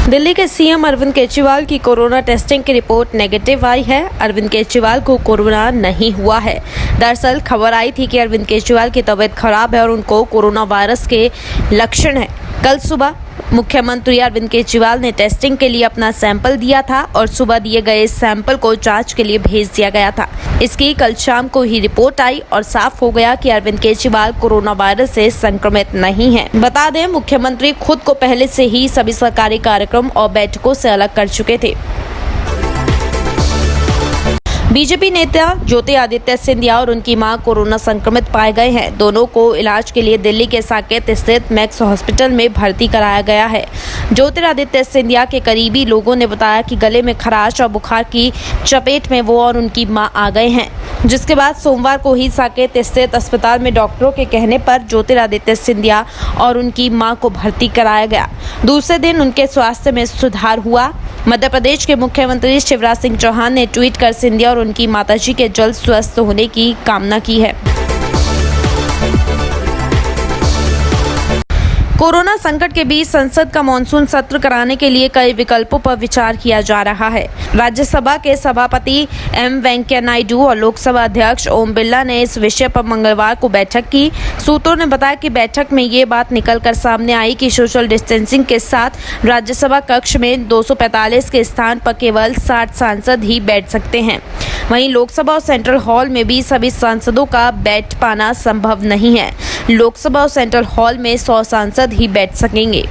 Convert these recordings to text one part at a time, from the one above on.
दिल्ली के सीएम अरविंद केजरीवाल की corona testing की रिपोर्ट नेगेटिव आई है। अरविंद केजरीवाल को कोरोना नहीं हुआ है। दरअसल खबर आई थी कि अरविंद केजरीवाल की तबीयत खराब है और उनको कोरोना वायरस के लक्षण हैं। कल सुबह मुख्यमंत्री अरविंद केजरीवाल ने टेस्टिंग के लिए अपना सैंपल दिया था और सुबह दिए गए सैंपल को जांच के लिए भेज दिया गया था। इसकी कल शाम को ही रिपोर्ट आई और साफ हो गया कि अरविंद केजरीवाल कोरोना वायरस से संक्रमित नहीं हैं। बता दें, मुख्यमंत्री खुद को पहले से ही सभी सरकारी कार्यक्रम और बैठकों से अलग कर चुके थे। बीजेपी नेता ज्योतिरादित्य सिंधिया और उनकी मां कोरोना संक्रमित पाए गए हैं। दोनों को इलाज के लिए दिल्ली के साकेत स्थित मैक्स हॉस्पिटल में भर्ती कराया गया है। ज्योतिरादित्य सिंधिया के करीबी लोगों ने बताया कि गले में खराश और बुखार की चपेट में वो और उनकी मां आ गए हैं, जिसके बाद सोमवार को ही साकेत स्थित अस्पताल में डॉक्टरों के कहने पर ज्योतिरादित्य सिंधिया और उनकी मां को भर्ती कराया गया। दूसरे दिन उनके स्वास्थ्य में सुधार हुआ। मध्य प्रदेश के मुख्यमंत्री शिवराज सिंह चौहान ने ट्वीट कर सिंधिया और उनकी माताजी के जल्द स्वस्थ होने की कामना की है। कोरोना संकट के बीच संसद का मॉनसून सत्र कराने के लिए कई विकल्पों पर विचार किया जा रहा है। राज्यसभा के सभापति एम वेंकैया नायडू और लोकसभा अध्यक्ष ओम बिरला ने इस विषय पर मंगलवार को बैठक की। सूत्रों ने बताया कि बैठक में ये बात निकलकर सामने आई कि सोशल डिस्टेंसिंग के साथ राज्यसभा कक्ष में 245 के स्थान पर केवल 60 सांसद ही बैठ सकते हैं। वहीं लोकसभा और सेंट्रल हॉल में भी सभी सांसदों का बैठ पाना संभव नहीं है। लोकसभा और सेंट्रल हॉल में 100 सांसद ही बैठ सकेंगे।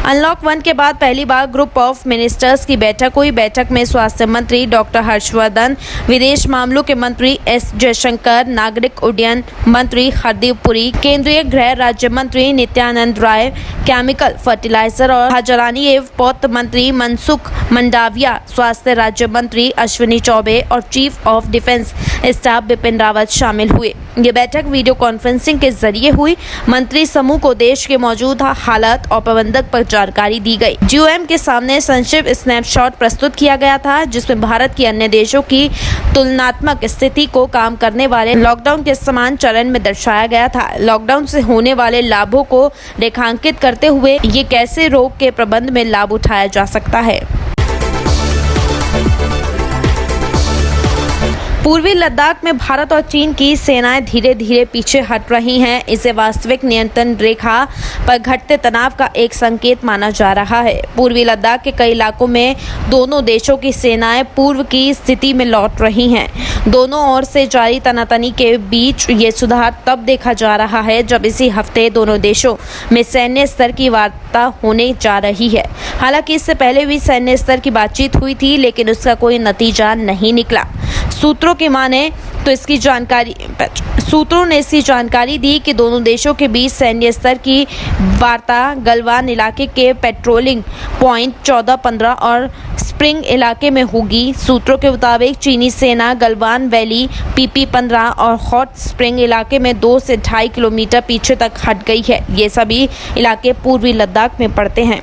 अनलॉक 1 के बाद पहली बार ग्रुप ऑफ मिनिस्टर्स की बैठक हुई। बैठक में स्वास्थ्य मंत्री डॉक्टर हर्षवर्धन, विदेश मामलों के मंत्री एस जयशंकर, नागरिक उड्डयन मंत्री हरदीप पुरी, केंद्रीय गृह राज्य मंत्री नित्यानंद राय, केमिकल, फर्टिलाइजर और खजाना एवं पोत मंत्री मनसुख मंडाविया, स्वास्थ्य राज्य मंत्री अश्विनी चौबे और chief of defence staff Bipin Rawat शामिल हुए। ये बैठक वीडियो कॉन्फ्रेंसिंग के जरिए हुई। मंत्री समूह को देश के मौजूदा हालात और प्रबंधक पर जानकारी दी गई। जीओएम के सामने संक्षिप्त स्नैपशॉट प्रस्तुत किया गया था, जिसमें भारत की अन्य देशों की तुलनात्मक स्थिति को काम करने वाले लॉकडाउन के समान चरण में दर्शाया गया था। लॉकडाउन से होने वाले लाभों को रेखांकित करते हुए ये कैसे रोग के प्रबंधन में लाभ उठाया जा सकता है। पूर्वी लद्दाख में भारत और चीन की सेनाएं धीरे धीरे पीछे हट रही हैं। इसे वास्तविक नियंत्रण रेखा पर घटते तनाव का एक संकेत माना जा रहा है। पूर्वी लद्दाख के कई इलाकों में दोनों देशों की सेनाएं पूर्व की स्थिति में लौट रही हैं। दोनों ओर से जारी तनातनी के बीच ये सुधार तब देखा जा रहा है जब इसी हफ्ते दोनों देशों में सैन्य स्तर की वार्ता होने जा रही है। हालांकि इससे पहले भी सैन्य स्तर की बातचीत हुई थी, लेकिन उसका कोई नतीजा नहीं निकला। सूत्रों ने इसकी जानकारी दी कि दोनों देशों के बीच सैन्य स्तर की वार्ता गलवान इलाके के पेट्रोलिंग पॉइंट 14, 15 और स्प्रिंग इलाके में होगी। सूत्रों के मुताबिक चीनी सेना गलवान वैली, PP 15 और हॉट स्प्रिंग इलाके में 2 से 2.5 किलोमीटर पीछे तक हट गई है। ये सभी इलाके पूर्वी लद्दाख में पड़ते हैं।